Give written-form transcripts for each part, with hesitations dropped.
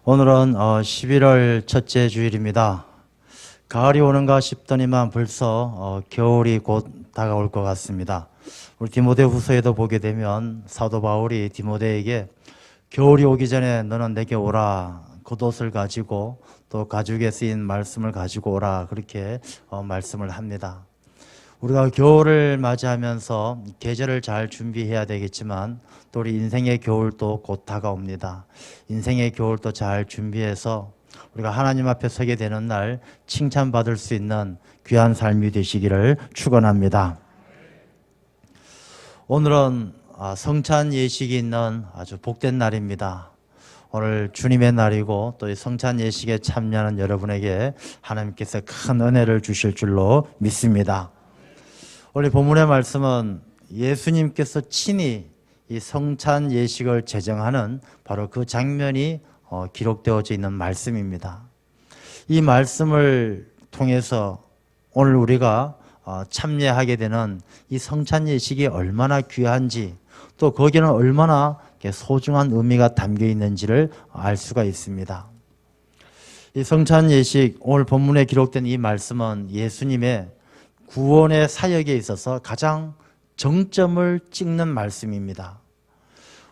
오늘은 11월 첫째 주일입니다. 가을이 오는가 싶더니만 벌써 겨울이 곧 다가올 것 같습니다. 우리 디모데후서에도 보게 되면 사도 바울이 디모데에게 겨울이 오기 전에 너는 내게 오라, 겉옷을 가지고 또 가죽에 쓰인 말씀을 가지고 오라, 그렇게 말씀을 합니다. 우리가 겨울을 맞이하면서 계절을 잘 준비해야 되겠지만 또 우리 인생의 겨울도 곧 다가옵니다. 인생의 겨울도 잘 준비해서 우리가 하나님 앞에 서게 되는 날 칭찬받을 수 있는 귀한 삶이 되시기를 축원합니다. 오늘은 성찬 예식이 있는 아주 복된 날입니다. 오늘 주님의 날이고 또 이 성찬 예식에 참여하는 여러분에게 하나님께서 큰 은혜를 주실 줄로 믿습니다. 오늘 본문의 말씀은 예수님께서 친히 이 성찬 예식을 제정하는 바로 그 장면이 기록되어져 있는 말씀입니다. 이 말씀을 통해서 오늘 우리가 참여하게 되는 이 성찬 예식이 얼마나 귀한지 또 거기는 얼마나 소중한 의미가 담겨 있는지를 알 수가 있습니다. 이 성찬 예식, 오늘 본문에 기록된 이 말씀은 예수님의 구원의 사역에 있어서 가장 정점을 찍는 말씀입니다.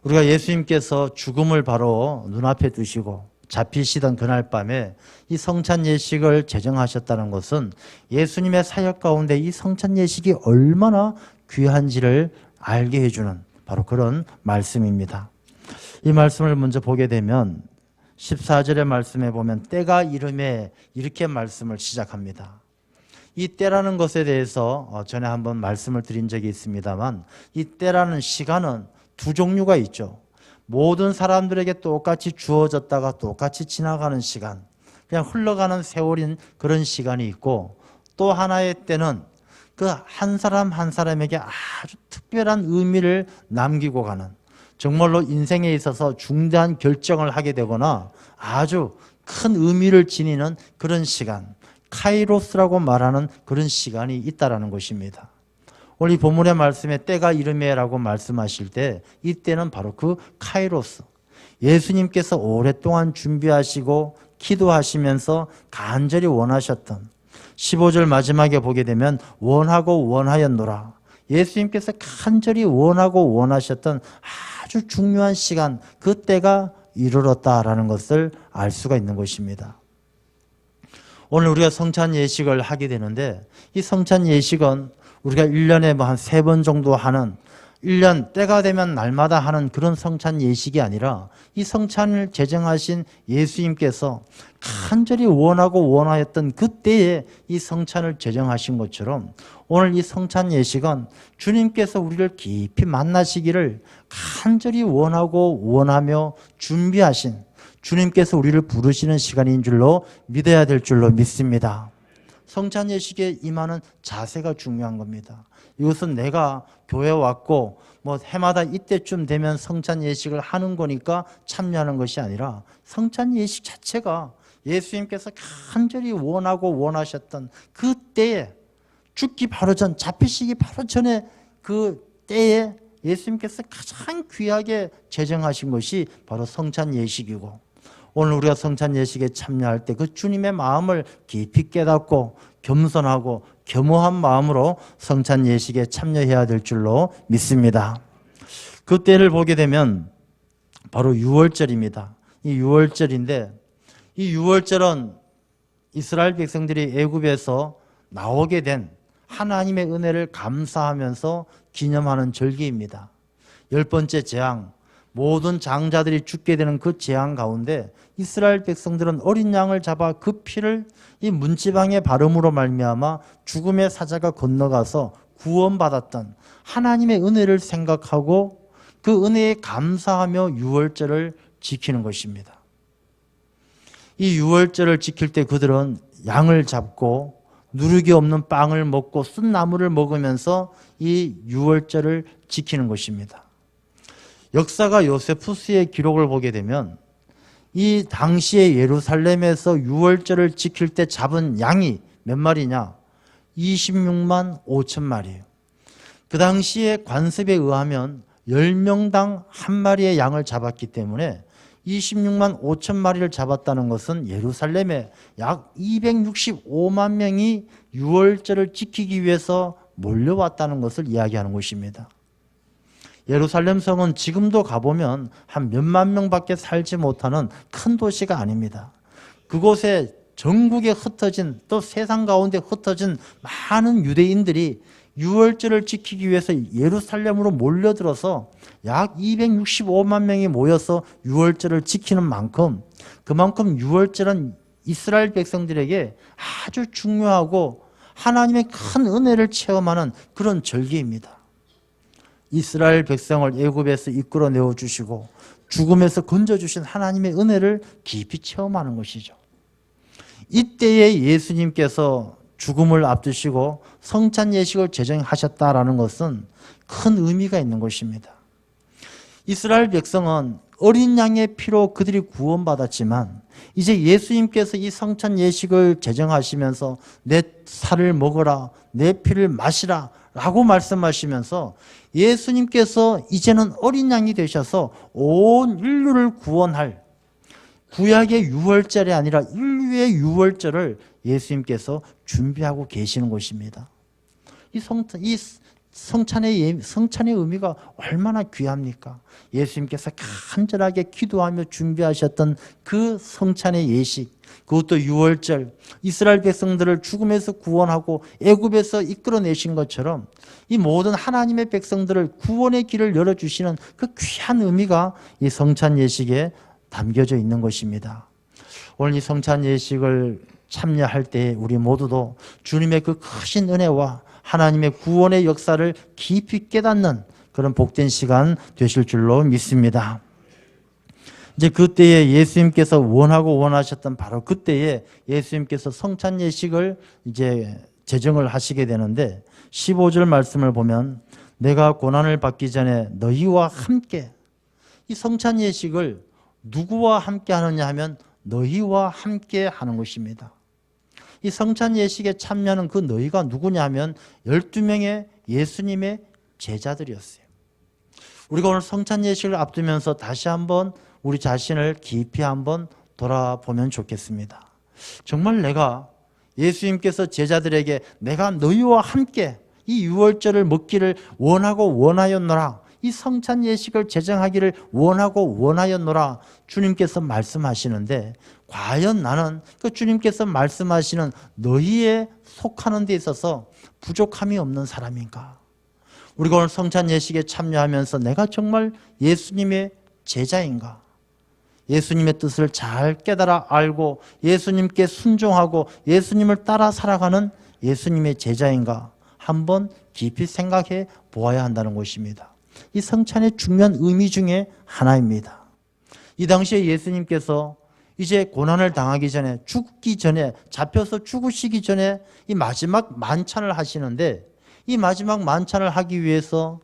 우리가 예수님께서 죽음을 바로 눈앞에 두시고 잡히시던 그날 밤에 이 성찬 예식을 제정하셨다는 것은 예수님의 사역 가운데 이 성찬 예식이 얼마나 귀한지를 알게 해주는 바로 그런 말씀입니다. 이 말씀을 먼저 보게 되면 14절의 말씀에 보면 때가 이르매 이렇게 말씀을 시작합니다. 이 때라는 것에 대해서 전에 한번 말씀을 드린 적이 있습니다만 이 때라는 시간은 두 종류가 있죠. 모든 사람들에게 똑같이 주어졌다가 똑같이 지나가는 시간, 그냥 흘러가는 세월인 그런 시간이 있고 또 하나의 때는 그 한 사람 한 사람에게 아주 특별한 의미를 남기고 가는 정말로 인생에 있어서 중대한 결정을 하게 되거나 아주 큰 의미를 지니는 그런 시간, 카이로스라고 말하는 그런 시간이 있다라는 것입니다. 오늘 이 본문의 말씀에 때가 이르매라고 말씀하실 때 이 때는 바로 그 카이로스, 예수님께서 오랫동안 준비하시고 기도하시면서 간절히 원하셨던 15절 마지막에 보게 되면 원하고 원하였노라, 예수님께서 간절히 원하고 원하셨던 아주 중요한 시간, 그 때가 이르렀다라는 것을 알 수가 있는 것입니다. 오늘 우리가 성찬 예식을 하게 되는데 이 성찬 예식은 우리가 1년에 한 3번 정도 하는 1년 때가 되면 날마다 하는 그런 성찬 예식이 아니라 이 성찬을 제정하신 예수님께서 간절히 원하고 원하였던 그때에 이 성찬을 제정하신 것처럼 오늘 이 성찬 예식은 주님께서 우리를 깊이 만나시기를 간절히 원하고 원하며 준비하신 주님께서 우리를 부르시는 시간인 줄로 믿어야 될 줄로 믿습니다. 성찬 예식에 임하는 자세가 중요한 겁니다. 이것은 내가 교회 왔고 해마다 이때쯤 되면 성찬 예식을 하는 거니까 참여하는 것이 아니라 성찬 예식 자체가 예수님께서 간절히 원하고 원하셨던 그 때에, 죽기 바로 전, 잡히시기 바로 전에 그 때에 예수님께서 가장 귀하게 제정하신 것이 바로 성찬 예식이고, 오늘 우리가 성찬 예식에 참여할 때 그 주님의 마음을 깊이 깨닫고 겸손하고 겸허한 마음으로 성찬 예식에 참여해야 될 줄로 믿습니다. 그 때를 보게 되면 바로 유월절입니다. 이 유월절인데 이 유월절은 이스라엘 백성들이 애굽에서 나오게 된 하나님의 은혜를 감사하면서 기념하는 절기입니다. 10번째 재앙, 모든 장자들이 죽게 되는 그 재앙 가운데 이스라엘 백성들은 어린 양을 잡아 그 피를 이 문지방에 바름으로 말미암아 죽음의 사자가 건너가서 구원받았던 하나님의 은혜를 생각하고 그 은혜에 감사하며 유월절을 지키는 것입니다. 이 유월절을 지킬 때 그들은 양을 잡고 누룩이 없는 빵을 먹고 쓴 나물을 먹으면서 이 유월절을 지키는 것입니다. 역사가 요세푸스의 기록을 보게 되면 이 당시에 예루살렘에서 유월절을 지킬 때 잡은 양이 몇 마리냐? 26만 5천 마리예요. 그 당시에 관습에 의하면 10명당 한 마리의 양을 잡았기 때문에 26만 5천 마리를 잡았다는 것은 예루살렘에 약 265만 명이 유월절을 지키기 위해서 몰려왔다는 것을 이야기하는 것입니다. 예루살렘 성은 지금도 가보면 한 몇만 명밖에 살지 못하는 큰 도시가 아닙니다. 그곳에 전국에 흩어진, 또 세상 가운데 흩어진 많은 유대인들이 유월절을 지키기 위해서 예루살렘으로 몰려들어서 약 265만 명이 모여서 유월절을 지키는 만큼, 그만큼 유월절은 이스라엘 백성들에게 아주 중요하고 하나님의 큰 은혜를 체험하는 그런 절기입니다. 이스라엘 백성을 애굽에서 이끌어내어 주시고 죽음에서 건져주신 하나님의 은혜를 깊이 체험하는 것이죠. 이때에 예수님께서 죽음을 앞두시고 성찬 예식을 제정하셨다라는 것은 큰 의미가 있는 것입니다. 이스라엘 백성은 어린 양의 피로 그들이 구원받았지만 이제 예수님께서 이 성찬 예식을 제정하시면서 내 살을 먹어라, 내 피를 마시라 라고 말씀하시면서 예수님께서 이제는 어린 양이 되셔서 온 인류를 구원할 구약의 유월절이 아니라 인류의 유월절을 예수님께서 준비하고 계시는 것입니다. 이 성찬의 의미가 얼마나 귀합니까? 예수님께서 간절하게 기도하며 준비하셨던 그 성찬의 예식, 그것도 유월절, 이스라엘 백성들을 죽음에서 구원하고 애굽에서 이끌어내신 것처럼 이 모든 하나님의 백성들을 구원의 길을 열어주시는 그 귀한 의미가 이 성찬 예식에 담겨져 있는 것입니다. 오늘 이 성찬 예식을 참여할 때 우리 모두도 주님의 그 크신 은혜와 하나님의 구원의 역사를 깊이 깨닫는 그런 복된 시간 되실 줄로 믿습니다. 이제 그때에 예수님께서 원하고 원하셨던 바로 그때에 예수님께서 성찬 예식을 이제 제정을 하시게 되는데 15절 말씀을 보면 내가 고난을 받기 전에 너희와 함께, 이 성찬 예식을 누구와 함께 하느냐 하면 너희와 함께 하는 것입니다. 이 성찬 예식에 참여하는 그 너희가 누구냐 하면 12명의 예수님의 제자들이었어요. 우리가 오늘 성찬 예식을 앞두면서 다시 한번 우리 자신을 깊이 한번 돌아보면 좋겠습니다. 정말 내가 예수님께서 제자들에게 내가 너희와 함께 이 유월절을 먹기를 원하고 원하였노라, 이 성찬 예식을 제정하기를 원하고 원하였노라 주님께서 말씀하시는데, 과연 나는 그 주님께서 말씀하시는 너희에 속하는 데 있어서 부족함이 없는 사람인가? 우리가 오늘 성찬 예식에 참여하면서 내가 정말 예수님의 제자인가? 예수님의 뜻을 잘 깨달아 알고 예수님께 순종하고 예수님을 따라 살아가는 예수님의 제자인가? 한번 깊이 생각해 보아야 한다는 것입니다. 이 성찬의 중요한 의미 중에 하나입니다. 이 당시에 예수님께서 이제 고난을 당하기 전에, 죽기 전에, 잡혀서 죽으시기 전에 이 마지막 만찬을 하시는데, 이 마지막 만찬을 하기 위해서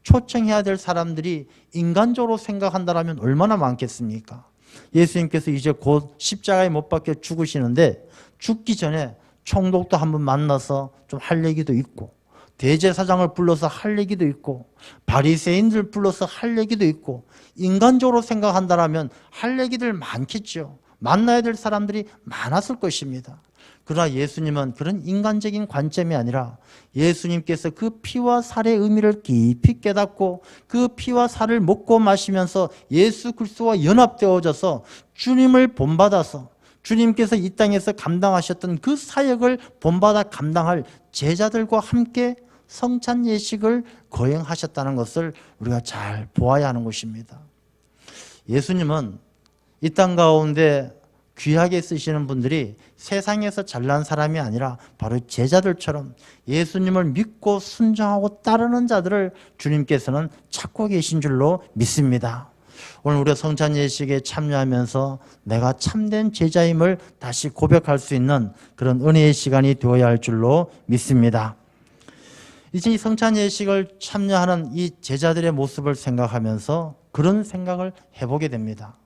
초청해야 될 사람들이 인간적으로 생각한다면 얼마나 많겠습니까? 예수님께서 이제 곧 십자가에 못 박혀 죽으시는데 죽기 전에 총독도 한번 만나서 좀 할 얘기도 있고, 대제사장을 불러서 할 얘기도 있고, 바리새인들 불러서 할 얘기도 있고, 인간적으로 생각한다면 할 얘기들 많겠죠. 만나야 될 사람들이 많았을 것입니다. 그러나 예수님은 그런 인간적인 관점이 아니라 예수님께서 그 피와 살의 의미를 깊이 깨닫고 그 피와 살을 먹고 마시면서 예수 그리스도와 연합되어져서 주님을 본받아서 주님께서 이 땅에서 감당하셨던 그 사역을 본받아 감당할 제자들과 함께 성찬 예식을 거행하셨다는 것을 우리가 잘 보아야 하는 것입니다. 예수님은 이 땅 가운데 귀하게 쓰시는 분들이 세상에서 잘난 사람이 아니라 바로 제자들처럼 예수님을 믿고 순종하고 따르는 자들을 주님께서는 찾고 계신 줄로 믿습니다. 오늘 우리가 성찬 예식에 참여하면서 내가 참된 제자임을 다시 고백할 수 있는 그런 은혜의 시간이 되어야 할 줄로 믿습니다. 이제 이 성찬 예식을 참여하는 이 제자들의 모습을 생각하면서 그런 생각을 해보게 됩니다.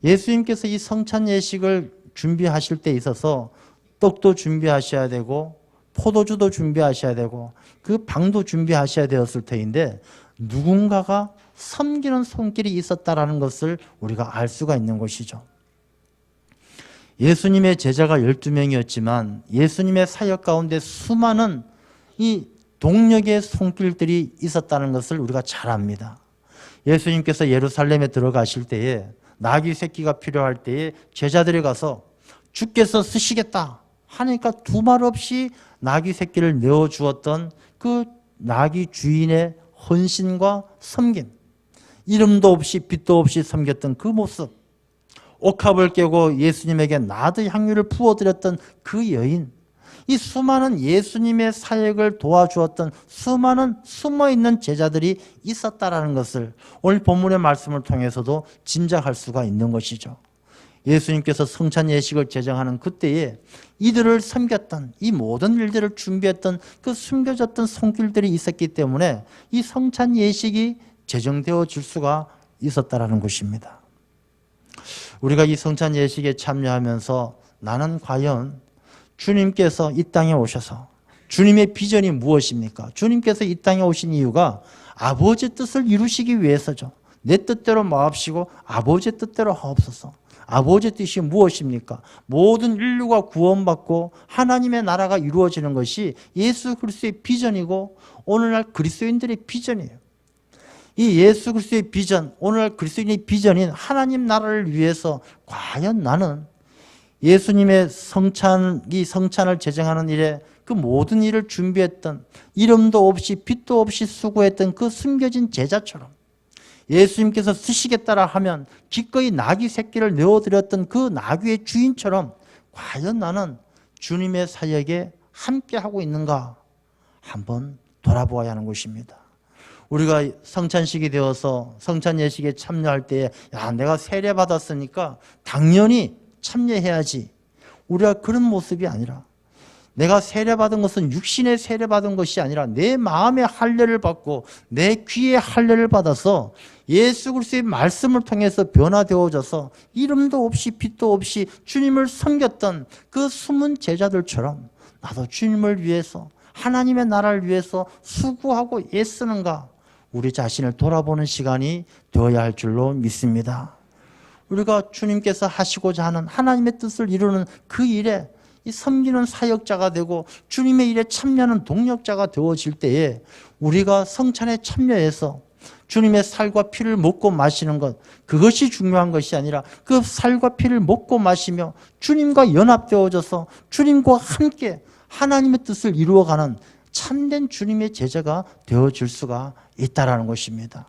예수님께서 이 성찬 예식을 준비하실 때 있어서 떡도 준비하셔야 되고 포도주도 준비하셔야 되고 그 방도 준비하셔야 되었을 터인데 누군가가 섬기는 손길이 있었다라는 것을 우리가 알 수가 있는 것이죠. 예수님의 제자가 12명이었지만 예수님의 사역 가운데 수많은 이 동력의 손길들이 있었다는 것을 우리가 잘 압니다. 예수님께서 예루살렘에 들어가실 때에 나귀 새끼가 필요할 때에 제자들이 가서 주께서 쓰시겠다 하니까 두말 없이 나귀 새끼를 내어주었던 그 나귀 주인의 헌신과 섬김, 이름도 없이 빛도 없이 섬겼던 그 모습, 옥합을 깨고 예수님에게 나드 향유를 부어드렸던 그 여인, 이 수많은 예수님의 사역을 도와주었던 수많은 숨어있는 제자들이 있었다라는 것을 오늘 본문의 말씀을 통해서도 짐작할 수가 있는 것이죠. 예수님께서 성찬 예식을 제정하는 그때에 이들을 섬겼던, 이 모든 일들을 준비했던 그 숨겨졌던 손길들이 있었기 때문에 이 성찬 예식이 제정되어 질 수가 있었다라는 것입니다. 우리가 이 성찬 예식에 참여하면서 나는 과연 주님께서 이 땅에 오셔서 주님의 비전이 무엇입니까? 주님께서 이 땅에 오신 이유가 아버지의 뜻을 이루시기 위해서죠. 내 뜻대로 마옵시고 아버지의 뜻대로 하옵소서. 아버지의 뜻이 무엇입니까? 모든 인류가 구원받고 하나님의 나라가 이루어지는 것이 예수 그리스도의 비전이고 오늘날 그리스도인들의 비전이에요. 이 예수 그리스도의 비전, 오늘날 그리스도인의 비전인 하나님 나라를 위해서 과연 나는 예수님의 성찬을 제정하는 일에 그 모든 일을 준비했던, 이름도 없이 빛도 없이 수고했던 그 숨겨진 제자처럼 예수님께서 쓰시겠다라 하면 기꺼이 나귀 새끼를 내어드렸던 그 나귀의 주인처럼 과연 나는 주님의 사역에 함께하고 있는가 한번 돌아보아야 하는 것입니다. 우리가 성찬식이 되어서 성찬 예식에 참여할 때에 내가 세례 받았으니까 당연히 참여해야지, 우리가 그런 모습이 아니라, 내가 세례받은 것은 육신의 세례받은 것이 아니라 내 마음의 할례를 받고 내 귀의 할례를 받아서 예수 그리스도의 말씀을 통해서 변화되어져서 이름도 없이 빛도 없이 주님을 섬겼던 그 숨은 제자들처럼 나도 주님을 위해서, 하나님의 나라를 위해서 수고하고 애쓰는가, 우리 자신을 돌아보는 시간이 되어야 할 줄로 믿습니다. 우리가 주님께서 하시고자 하는 하나님의 뜻을 이루는 그 일에 이 섬기는 사역자가 되고 주님의 일에 참여하는 동력자가 되어질 때에 우리가 성찬에 참여해서 주님의 살과 피를 먹고 마시는 것, 그것이 중요한 것이 아니라 그 살과 피를 먹고 마시며 주님과 연합되어져서 주님과 함께 하나님의 뜻을 이루어가는 참된 주님의 제자가 되어질 수가 있다는 것입니다.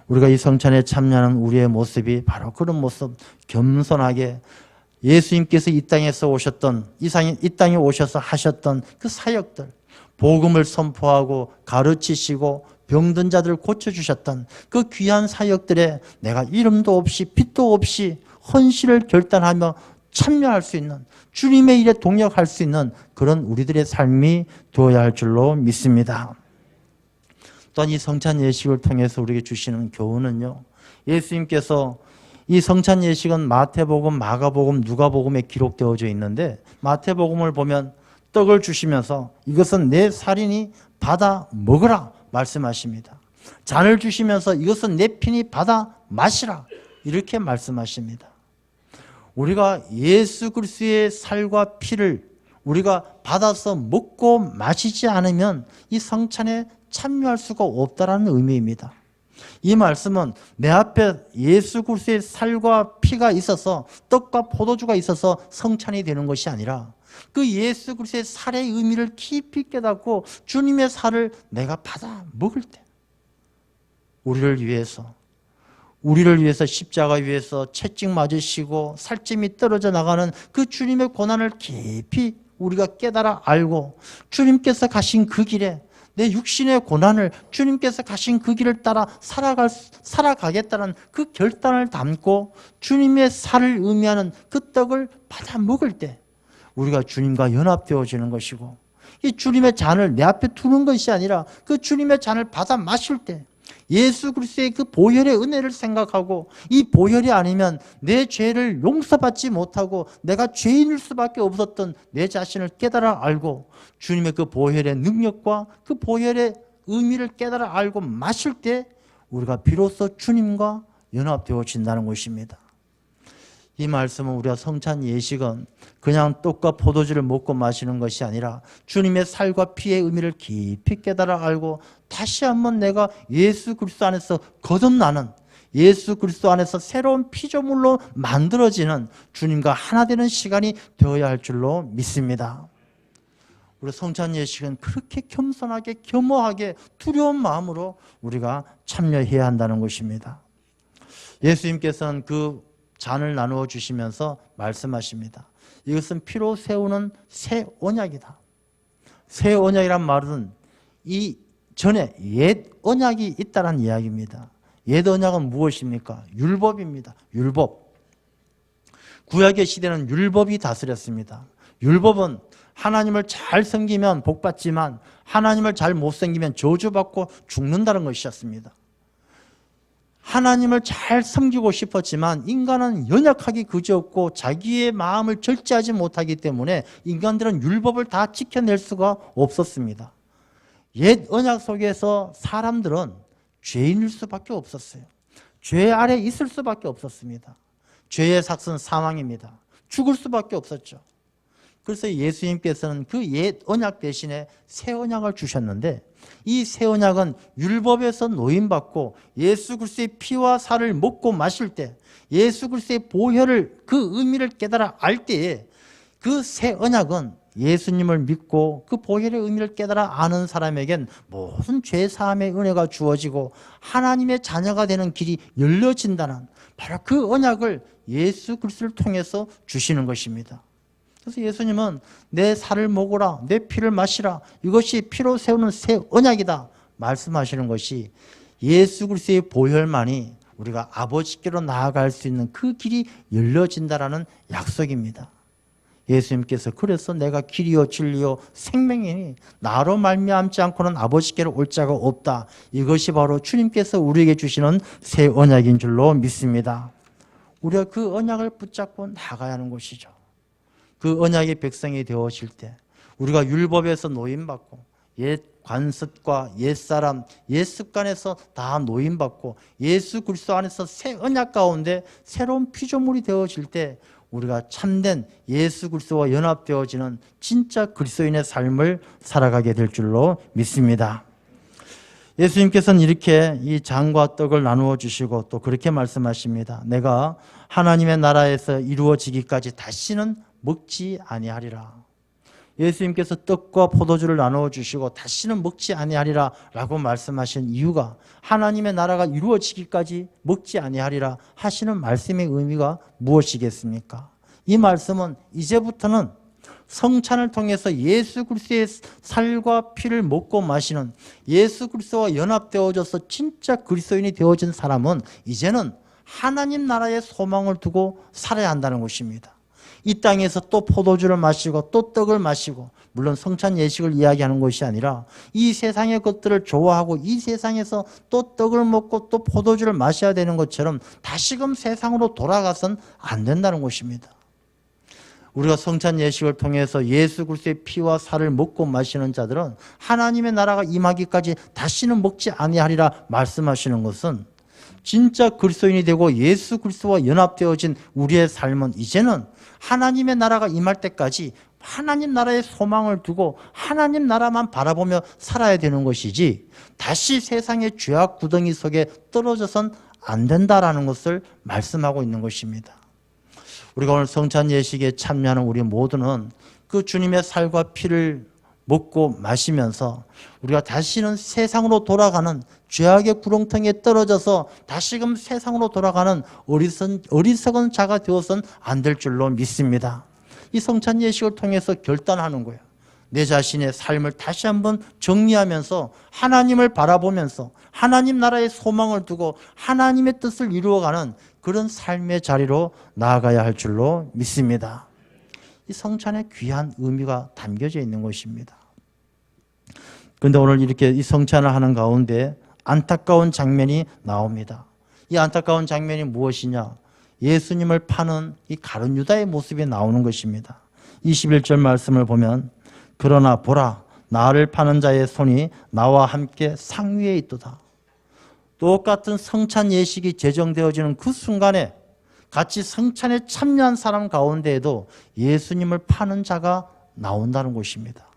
우리가 이 성찬에 참여하는 우리의 모습이 바로 그런 모습, 겸손하게 예수님께서 이 땅에서 오셨던, 이 땅에 오셔서 하셨던 그 사역들, 복음을 선포하고 가르치시고 병든 자들을 고쳐주셨던 그 귀한 사역들에 내가 이름도 없이 빛도 없이 헌신을 결단하며 참여할 수 있는, 주님의 일에 동역할 수 있는 그런 우리들의 삶이 되어야 할 줄로 믿습니다. 또한 이 성찬 예식을 통해서 우리에게 주시는 교훈은요, 예수님께서 이 성찬 예식은 마태복음, 마가복음, 누가복음에 기록되어져 있는데 마태복음을 보면 떡을 주시면서 이것은 내 살이니 받아 먹으라 말씀하십니다. 잔을 주시면서 이것은 내 피니 받아 마시라 이렇게 말씀하십니다. 우리가 예수 그리스도의 살과 피를 우리가 받아서 먹고 마시지 않으면 이 성찬에 참여할 수가 없다는 의미입니다. 이 말씀은 내 앞에 예수 그리스도의 살과 피가 있어서 떡과 포도주가 있어서 성찬이 되는 것이 아니라 그 예수 그리스도의 살의 의미를 깊이 깨닫고 주님의 살을 내가 받아 먹을 때 우리를 위해서 십자가 위에서 채찍 맞으시고 살찜이 떨어져 나가는 그 주님의 고난을 깊이 우리가 깨달아 알고 주님께서 가신 그 길에 내 육신의 고난을 주님께서 가신 그 길을 따라 살아가겠다는 그 결단을 담고 주님의 살을 의미하는 그 떡을 받아 먹을 때 우리가 주님과 연합되어지는 것이고, 이 주님의 잔을 내 앞에 두는 것이 아니라 그 주님의 잔을 받아 마실 때 예수 그리스도의 그 보혈의 은혜를 생각하고, 이 보혈이 아니면 내 죄를 용서받지 못하고 내가 죄인일 수밖에 없었던 내 자신을 깨달아 알고 주님의 그 보혈의 능력과 그 보혈의 의미를 깨달아 알고 마실 때 우리가 비로소 주님과 연합되어진다는 것입니다. 이 말씀은 우리가 성찬 예식은 그냥 떡과 포도주를 먹고 마시는 것이 아니라 주님의 살과 피의 의미를 깊이 깨달아 알고 다시 한번 내가 예수 그리스도 안에서 거듭나는, 예수 그리스도 안에서 새로운 피조물로 만들어지는 주님과 하나 되는 시간이 되어야 할 줄로 믿습니다. 우리 성찬 예식은 그렇게 겸손하게, 겸허하게, 두려운 마음으로 우리가 참여해야 한다는 것입니다. 예수님께서는 그 잔을 나누어 주시면서 말씀하십니다. 이것은 피로 세우는 새 언약이다. 새 언약이란 말은 이 전에 옛 언약이 있다는 이야기입니다. 옛 언약은 무엇입니까? 율법입니다. 율법. 구약의 시대는 율법이 다스렸습니다. 율법은 하나님을 잘 섬기면 복받지만 하나님을 잘 못 섬기면 저주받고 죽는다는 것이었습니다. 하나님을 잘 섬기고 싶었지만 인간은 연약하기 그지없고 자기의 마음을 절제하지 못하기 때문에 인간들은 율법을 다 지켜낼 수가 없었습니다. 옛 언약 속에서 사람들은 죄인일 수밖에 없었어요. 죄 아래 있을 수밖에 없었습니다. 죄의 삭은 사망입니다. 죽을 수밖에 없었죠. 그래서 예수님께서는 그 옛 언약 대신에 새 언약을 주셨는데, 이 새 언약은 율법에서 노임받고 예수 그리스도의 피와 살을 먹고 마실 때, 예수 그리스도의 보혈을, 그 의미를 깨달아 알 때에 그 새 언약은 예수님을 믿고 그 보혈의 의미를 깨달아 아는 사람에겐 모든 죄 사함의 은혜가 주어지고 하나님의 자녀가 되는 길이 열려진다는, 바로 그 언약을 예수 그리스도를 통해서 주시는 것입니다. 그래서 예수님은 내 살을 먹으라, 내 피를 마시라, 이것이 피로 세우는 새 언약이다 말씀하시는 것이 예수 그리스도의 보혈만이 우리가 아버지께로 나아갈 수 있는 그 길이 열려진다라는 약속입니다. 예수님께서 그래서 내가 길이요 진리요 생명이니 나로 말미암지 않고는 아버지께로 올 자가 없다, 이것이 바로 주님께서 우리에게 주시는 새 언약인 줄로 믿습니다. 우리가 그 언약을 붙잡고 나가야 하는 것이죠. 그 언약의 백성이 되어질 때 우리가 율법에서 노임받고 옛 관습과 옛사람, 옛 습관에서 다 노임받고 예수 그리스도 안에서 새 언약 가운데 새로운 피조물이 되어질 때 우리가 참된 예수 그리스도와 연합되어지는 진짜 그리스도인의 삶을 살아가게 될 줄로 믿습니다. 예수님께서는 이렇게 이 잔과 떡을 나누어 주시고 또 그렇게 말씀하십니다. 내가 하나님의 나라에서 이루어지기까지 다시는 먹지 아니하리라. 예수님께서 떡과 포도주를 나누어 주시고 다시는 먹지 아니하리라 라고 말씀하신 이유가 하나님의 나라가 이루어지기까지 먹지 아니하리라 하시는 말씀의 의미가 무엇이겠습니까? 이 말씀은 이제부터는 성찬을 통해서 예수 그리스도의 살과 피를 먹고 마시는, 예수 그리스도와 연합되어져서 진짜 그리스도인이 되어진 사람은 이제는 하나님 나라의 소망을 두고 살아야 한다는 것입니다. 이 땅에서 또 포도주를 마시고 또 떡을 마시고, 물론 성찬 예식을 이야기하는 것이 아니라 이 세상의 것들을 좋아하고 이 세상에서 또 떡을 먹고 또 포도주를 마셔야 되는 것처럼 다시금 세상으로 돌아가선 안 된다는 것입니다. 우리가 성찬 예식을 통해서 예수 그리스도의 피와 살을 먹고 마시는 자들은 하나님의 나라가 임하기까지 다시는 먹지 아니하리라 말씀하시는 것은 진짜 그리스도인이 되고 예수 그리스도와 연합되어진 우리의 삶은 이제는 하나님의 나라가 임할 때까지 하나님 나라의 소망을 두고 하나님 나라만 바라보며 살아야 되는 것이지 다시 세상의 죄악 구덩이 속에 떨어져선 안 된다라는 것을 말씀하고 있는 것입니다. 우리가 오늘 성찬 예식에 참여하는 우리 모두는 그 주님의 살과 피를 먹고 마시면서 우리가 다시는 세상으로 돌아가는 죄악의 구렁텅이에 떨어져서 다시금 세상으로 돌아가는 어리석은 자가 되어서는 안 될 줄로 믿습니다. 이 성찬 예식을 통해서 결단하는 거예요. 내 자신의 삶을 다시 한번 정리하면서 하나님을 바라보면서 하나님 나라의 소망을 두고 하나님의 뜻을 이루어가는 그런 삶의 자리로 나아가야 할 줄로 믿습니다. 이 성찬에 귀한 의미가 담겨져 있는 것입니다. 그런데 오늘 이렇게 이 성찬을 하는 가운데 안타까운 장면이 나옵니다. 이 안타까운 장면이 무엇이냐? 예수님을 파는 이 가룟 유다의 모습이 나오는 것입니다. 21절 말씀을 보면 그러나 보라 나를 파는 자의 손이 나와 함께 상위에 있도다. 똑같은 성찬 예식이 제정되어지는 그 순간에 같이 성찬에 참여한 사람 가운데에도 예수님을 파는 자가 나온다는 것입니다.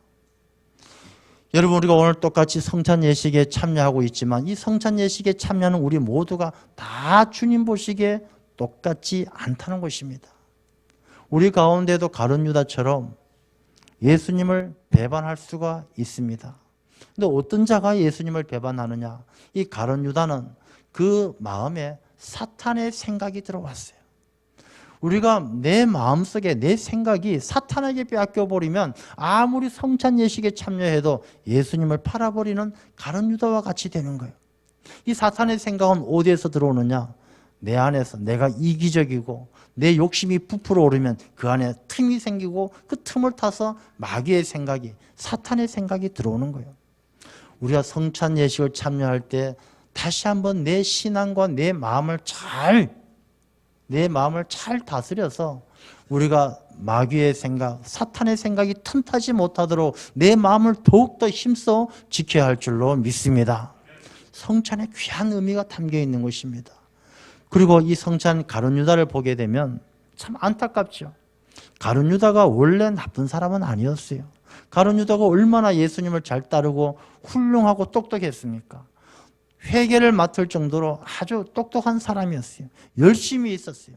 여러분, 우리가 오늘 똑같이 성찬 예식에 참여하고 있지만 이 성찬 예식에 참여하는 우리 모두가 다 주님 보시기에 똑같지 않다는 것입니다. 우리 가운데도 가룟 유다처럼 예수님을 배반할 수가 있습니다. 근데 어떤 자가 예수님을 배반하느냐? 이 가룟 유다는 그 마음에 사탄의 생각이 들어왔어요. 우리가 내 마음속에 내 생각이 사탄에게 빼앗겨버리면 아무리 성찬 예식에 참여해도 예수님을 팔아버리는 가룟 유다와 같이 되는 거예요. 이 사탄의 생각은 어디에서 들어오느냐? 내 안에서 내가 이기적이고 내 욕심이 부풀어 오르면 그 안에 틈이 생기고 그 틈을 타서 마귀의 생각이, 사탄의 생각이 들어오는 거예요. 우리가 성찬 예식을 참여할 때 다시 한번 내 신앙과 내 마음을 잘 다스려서 우리가 마귀의 생각, 사탄의 생각이 틈타지 못하도록 내 마음을 더욱더 힘써 지켜야 할 줄로 믿습니다. 성찬에 귀한 의미가 담겨 있는 것입니다. 그리고 이 성찬 가룟 유다를 보게 되면 참 안타깝죠. 가룟 유다가 원래 나쁜 사람은 아니었어요. 가룟 유다가 얼마나 예수님을 잘 따르고 훌륭하고 똑똑했습니까? 회개를 맡을 정도로 아주 똑똑한 사람이었어요. 열심히 있었어요.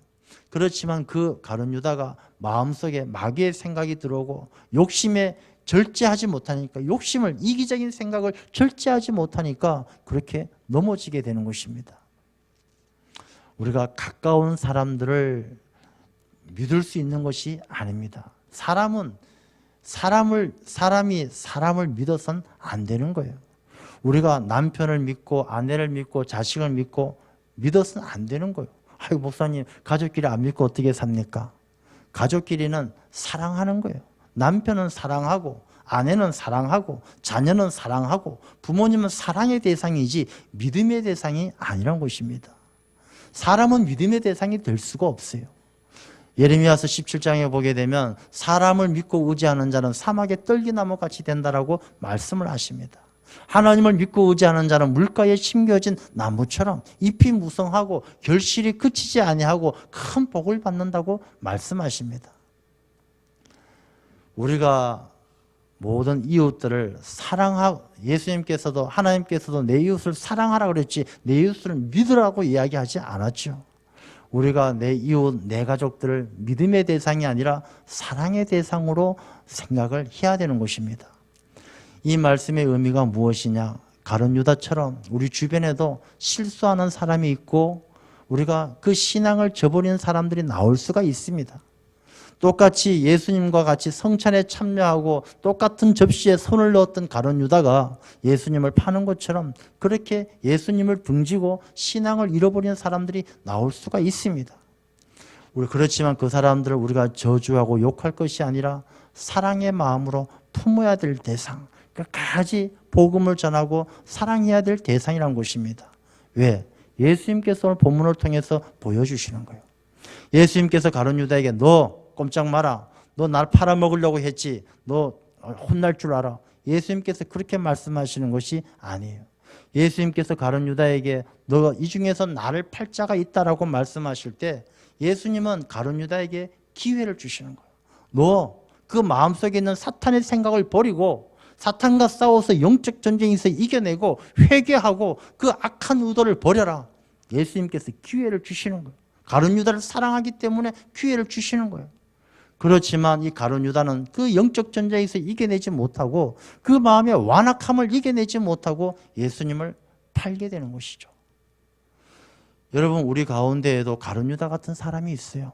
그렇지만 그 가룟 유다가 마음속에 마귀의 생각이 들어오고 욕심에 절제하지 못하니까, 욕심을, 이기적인 생각을 절제하지 못하니까 그렇게 넘어지게 되는 것입니다. 우리가 가까운 사람들을 믿을 수 있는 것이 아닙니다. 사람이 사람을 믿어서는 안 되는 거예요. 우리가 남편을 믿고 아내를 믿고 자식을 믿어서는 안 되는 거예요. 아이고, 목사님, 가족끼리 안 믿고 어떻게 삽니까? 가족끼리는 사랑하는 거예요. 남편은 사랑하고 아내는 사랑하고 자녀는 사랑하고 부모님은 사랑의 대상이지 믿음의 대상이 아니란 것입니다. 사람은 믿음의 대상이 될 수가 없어요. 예레미야서 17장에 보게 되면 사람을 믿고 의지하는 자는 사막의 떨기나무같이 된다라고 말씀을 하십니다. 하나님을 믿고 의지하는 자는 물가에 심겨진 나무처럼 잎이 무성하고 결실이 그치지 아니하고 큰 복을 받는다고 말씀하십니다. 우리가 모든 이웃들을 사랑하고, 예수님께서도 하나님께서도 내 이웃을 사랑하라 그랬지 내 이웃을 믿으라고 이야기하지 않았죠. 우리가 내 이웃, 내 가족들을 믿음의 대상이 아니라 사랑의 대상으로 생각을 해야 되는 것입니다. 이 말씀의 의미가 무엇이냐? 가룟 유다처럼 우리 주변에도 실수하는 사람이 있고 우리가 그 신앙을 저버리는 사람들이 나올 수가 있습니다. 똑같이 예수님과 같이 성찬에 참여하고 똑같은 접시에 손을 넣었던 가룟 유다가 예수님을 파는 것처럼 그렇게 예수님을 등지고 신앙을 잃어버리는 사람들이 나올 수가 있습니다. 그렇지만 그 사람들을 우리가 저주하고 욕할 것이 아니라 사랑의 마음으로 품어야 될 대상, 끝까지 복음을 전하고 사랑해야 될 대상이라는 것입니다. 왜? 예수님께서 오늘 본문을 통해서 보여주시는 거예요. 예수님께서 가룟 유다에게 너 꼼짝 마라. 너 날 팔아먹으려고 했지. 너 혼날 줄 알아. 예수님께서 그렇게 말씀하시는 것이 아니에요. 예수님께서 가룟 유다에게 너 이 중에서 나를 팔 자가 있다라고 말씀하실 때 예수님은 가룟 유다에게 기회를 주시는 거예요. 너 그 마음속에 있는 사탄의 생각을 버리고 사탄과 싸워서 영적 전쟁에서 이겨내고 회개하고 그 악한 의도를 버려라. 예수님께서 기회를 주시는 거예요. 가룟 유다를 사랑하기 때문에 기회를 주시는 거예요. 그렇지만 이 가룟 유다는 그 영적 전쟁에서 이겨내지 못하고 그 마음의 완악함을 이겨내지 못하고 예수님을 팔게 되는 것이죠. 여러분, 우리 가운데에도 가룟 유다 같은 사람이 있어요.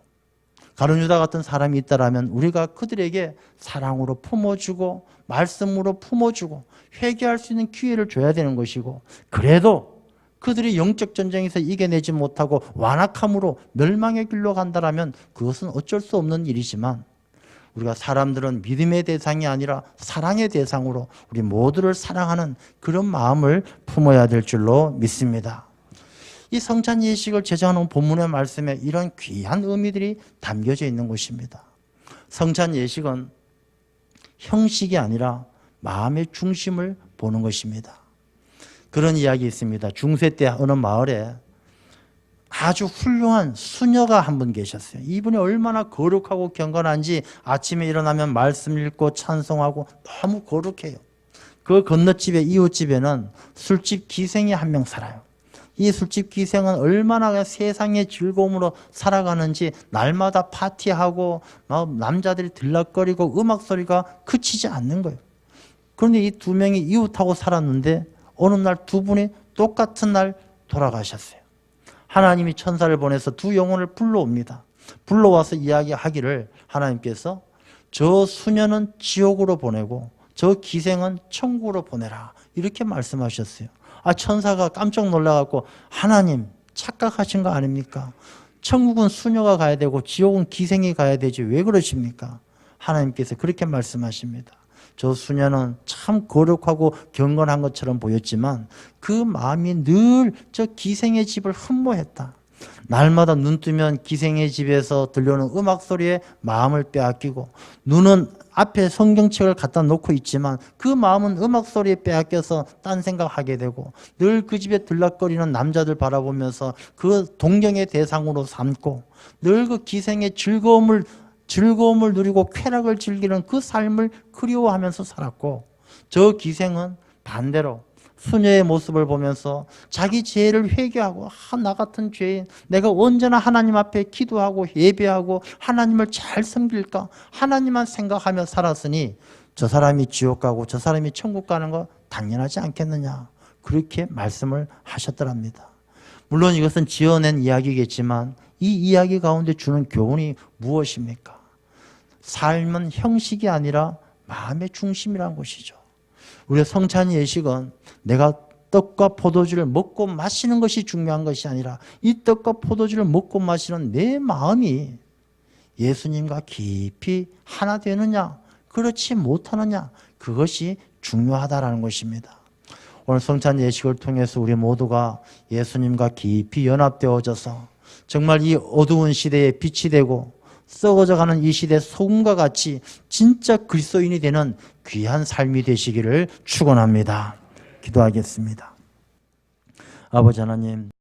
가룟 유다 같은 사람이 있다라면 우리가 그들에게 사랑으로 품어주고 말씀으로 품어주고 회개할 수 있는 기회를 줘야 되는 것이고, 그래도 그들이 영적 전쟁에서 이겨내지 못하고 완악함으로 멸망의 길로 간다라면 그것은 어쩔 수 없는 일이지만, 우리가 사람들은 믿음의 대상이 아니라 사랑의 대상으로 우리 모두를 사랑하는 그런 마음을 품어야 될 줄로 믿습니다. 이 성찬 예식을 제정하는 본문의 말씀에 이런 귀한 의미들이 담겨져 있는 것입니다. 성찬 예식은 형식이 아니라 마음의 중심을 보는 것입니다. 그런 이야기 있습니다. 중세 때 어느 마을에 아주 훌륭한 수녀가 한 분 계셨어요. 이분이 얼마나 거룩하고 경건한지 아침에 일어나면 말씀 읽고 찬송하고 너무 거룩해요. 그 건너집에 이웃집에는 술집 기생이 한 명 살아요. 이 술집 기생은 얼마나 세상의 즐거움으로 살아가는지 날마다 파티하고 남자들이 들락거리고 음악 소리가 그치지 않는 거예요. 그런데 이 두 명이 이웃하고 살았는데 어느 날 두 분이 똑같은 날 돌아가셨어요. 하나님이 천사를 보내서 두 영혼을 불러옵니다. 불러와서 이야기하기를 하나님께서 저 수녀는 지옥으로 보내고 저 기생은 천국으로 보내라 이렇게 말씀하셨어요. 천사가 깜짝 놀라갖고 하나님 착각하신 거 아닙니까? 천국은 수녀가 가야 되고 지옥은 기생이 가야 되지 왜 그러십니까? 하나님께서 그렇게 말씀하십니다. 저 수녀는 참 거룩하고 경건한 것처럼 보였지만 그 마음이 늘 저 기생의 집을 흠모했다. 날마다 눈 뜨면 기생의 집에서 들려오는 음악 소리에 마음을 빼앗기고 눈은 앞에 성경책을 갖다 놓고 있지만 그 마음은 음악 소리에 빼앗겨서 딴 생각하게 되고 늘 그 집에 들락거리는 남자들 바라보면서 그 동경의 대상으로 삼고 늘 그 기생의 즐거움을 누리고 쾌락을 즐기는 그 삶을 그리워하면서 살았고 저 기생은 반대로 수녀의 모습을 보면서 자기 죄를 회개하고 나 같은 죄인 내가 언제나 하나님 앞에 기도하고 예배하고 하나님을 잘 섬길까 하나님만 생각하며 살았으니 저 사람이 지옥 가고 저 사람이 천국 가는 거 당연하지 않겠느냐 그렇게 말씀을 하셨더랍니다. 물론 이것은 지어낸 이야기겠지만 이 이야기 가운데 주는 교훈이 무엇입니까? 삶은 형식이 아니라 마음의 중심이라는 것이죠. 우리의 성찬 예식은 내가 떡과 포도주를 먹고 마시는 것이 중요한 것이 아니라 이 떡과 포도주를 먹고 마시는 내 마음이 예수님과 깊이 하나 되느냐 그렇지 못하느냐 그것이 중요하다라는 것입니다. 오늘 성찬 예식을 통해서 우리 모두가 예수님과 깊이 연합되어져서 정말 이 어두운 시대에 빛이 되고 썩어져가는 이 시대 소금과 같이 진짜 그리스도인이 되는 귀한 삶이 되시기를 축원합니다. 기도하겠습니다. 아버지 하나님